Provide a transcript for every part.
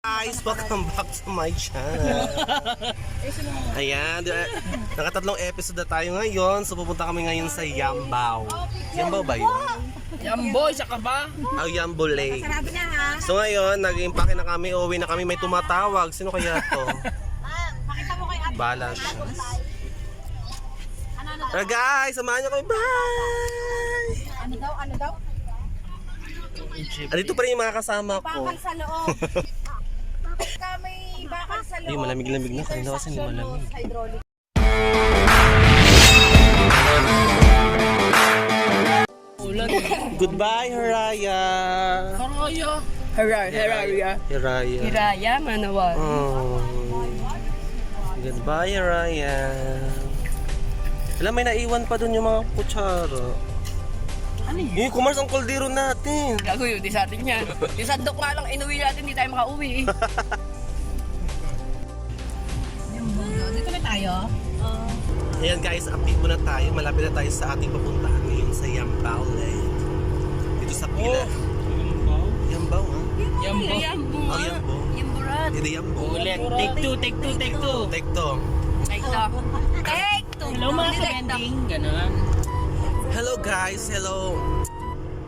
Guys, welcome back to my channel. Ayan, nakatatlong episode na tayo ngayon. So pupunta kami ngayon sa Yambao. Yambao ba yun? Yambo, isa ka ba? Oh, Yambo Lake. So ngayon, nag-impake na kami, uwi na kami, may tumatawag. Sino kaya to? Balas. Tara guys, samahan niyo kayo. Bye! Ano daw? Dito pa rin yung mga kasama ko. Bakal sa loob. Ka may bakal sa loob. Ay, malamig-lamig na. Kanina kasi hindi malamig. Hydraulic. Goodbye, Haraya. Haraya. Haraya. Hiraya, manawa. Oh. Goodbye, Haraya. Alam, may naiwan pa dun yung mga kutsara. Ano yun? Yung kumars ang kaldero natin. Gago yun, di sa atin yan. Yung sandok nga lang inuwi natin, di tayo makauwi. Dito na tayo. Ayan guys, update muna tayo. Malapit na tayo sa ating papuntahan ngayon sa Yambao Lake. Dito sa pila. Yambao, ha? Yambo. Oh, Yambo. Yamburat. Hindi Yambo. Ulit. Take two. Take to. Take two. Take two. Hello mga ka-ending. Ganun. Hello guys, hello.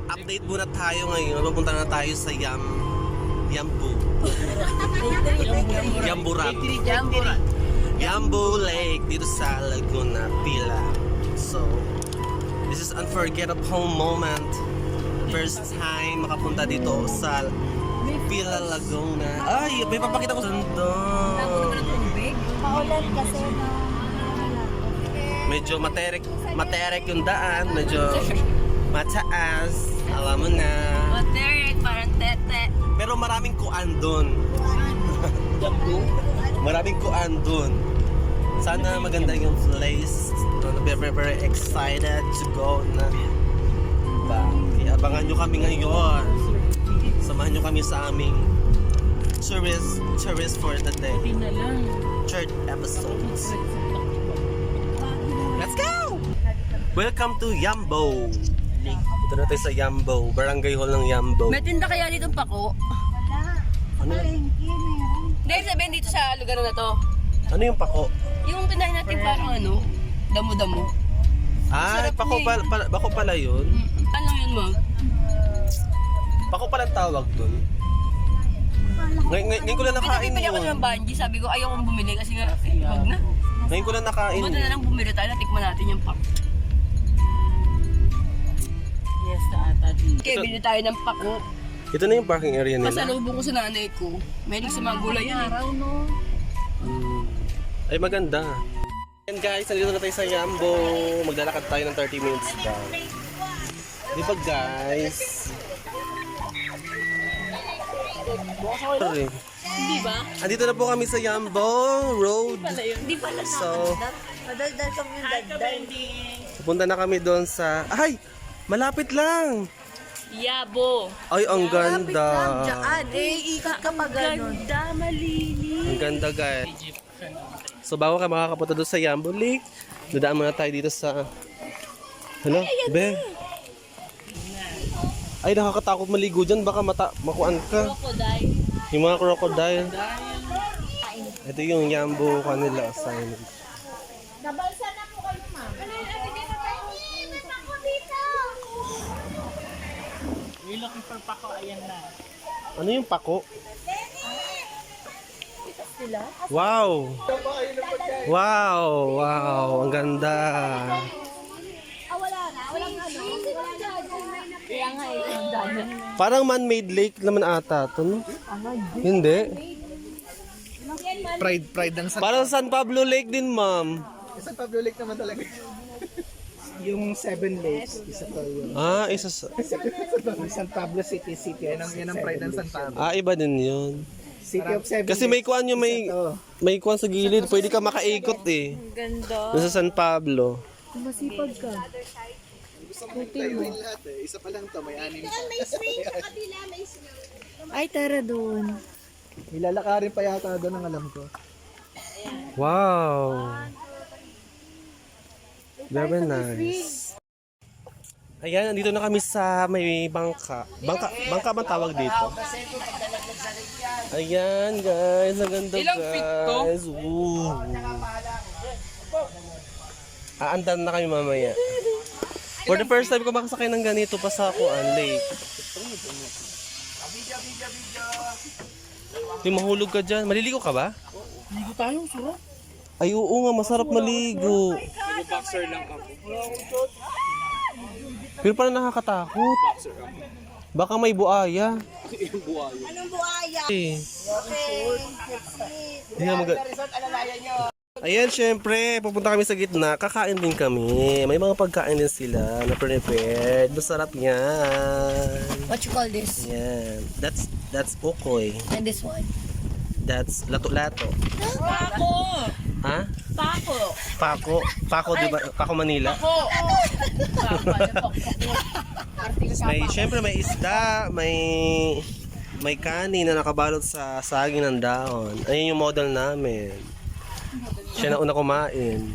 Update muna tayo ngayon. Papunta na tayo sa Yambu. Yamburat. Yamburat. Yambo Lake dito sa Laguna, Pila. So, this is unforgettable moment. First time makapunta dito sa Pila, Laguna. Ay, may papakita ko sandon. Paulan kasi na. Medyo materek yung daan, medyo mataas, alam mo na. Material, parang tete. Pero maraming kuan doon. Maraming kuan doon. Sana maganda yung place. Very, very excited to go na. Kaya abangan nyo kami ngayon. Samahan nyo kami sa aming tourist for the day. Third episodes. Let's go! Welcome to Yambo. Dito na tayo sa Yambo. Barangay Hall ng Yambo. May tinda kaya dito pako? Ano? Hindi, sabihin dito sa lugar na to. Ano yung pako? Yung tindahin natin parang ano, damo-damo. Ah, Sarap pako niya pala, bako pala yun. Ano yun mo? Pako pala ang tawag dun. Ngayon ko lang nakain Pinapili ako yun. ng banji, sabi ko ayaw kong bumili kasi nga, wag na. Ngayon ko lang nakain Buti na yun. lang bumili tayo, natikman natin yung pak. Yes, Okay, bili tayo ng pako. Ito na yung parking area nila. Pasalubong ko sa nanay ko. Mahilig sa mga gulay yan eh. Ay, maganda. And guys, nandito na tayo sa Yambo. Maglalakad tayo ng 30 minutes daw. Di ba guys? Sorry. Hindi ba? Andito na po kami sa Yambo Road. Hindi pala na. So, Madaldal kami yung daldal. pupunta na kami doon sa... Ay! Malapit lang! Yabo. Ay, ang ganda. Diyan. Ikot ka pa ganun. Ganda, malinis. Ang ganda guys. So bago ka makakapunta doon sa Yambo Lake, dadaan muna tayo dito sa... Hello? Be? Ay, nakakatakot maligo dyan. Baka makuan ka. Crocodile. Yung mga crocodile. Ito yung Yambo kanila assignment. Nabalsa na po kayo, ma'am. May pako dito. We're looking for pako, ayan na. Ano yung pako? Wow! Wow! Wow! Ang ganda! Wala na. Walang ano. Kaya nga eh. Parang man-made lake naman ata ito, no? Hindi. Pride ng Parang San Pablo Lake din, ma'am. San Pablo Lake naman talaga. Yung Seven Lakes, isa to yun. Ah, isa sa... Yung San Pablo City, yan ang pride ng San Pablo. Ah, iba din yun. City of Seven Kasi may Lakes. kuan yung may kuan sa gilid. Pwede ka makaikot eh. Ganda. Doon sa San Pablo. Masipag ka. Lahat eh. Isa pa lang to, may anim pa. May swing sa kabila. May swing. Ay, tara doon. May lalakarin pa yata doon ang alam ko. Wow! Very nice. Ayan, nandito na kami sa may bangka. Bangka bang tawag dito? Ayan guys, ang ganda Ilang feet to? guys. Ooh. Aandar na kami mamaya. For the first time ko makasakay ng ganito pa sa Kuan Lake. Di mahulog ka dyan. Maliligo ka ba? Ligo tayo, sura. Ay oo nga, masarap maligo. Boxer lang ako. Pero parang nakakatakot. Boxer ako. Baka may buaya. Yung buhayo. Anong buhaya? Eh. Okay. Ayan, Ayan, syempre, pupunta kami sa gitna. Kakain din kami. May mga pagkain din sila na prepared. Masarap yan. What you call this? Yan. That's okoy. And this one? That's lato-lato. Pako! Ha? Pako! Pako. Pako, di ba? Pako Manila. May, syempre may isda, may kanin na nakabalot sa saging ng dahon. Ayun yung model namin. Siya na una kumain.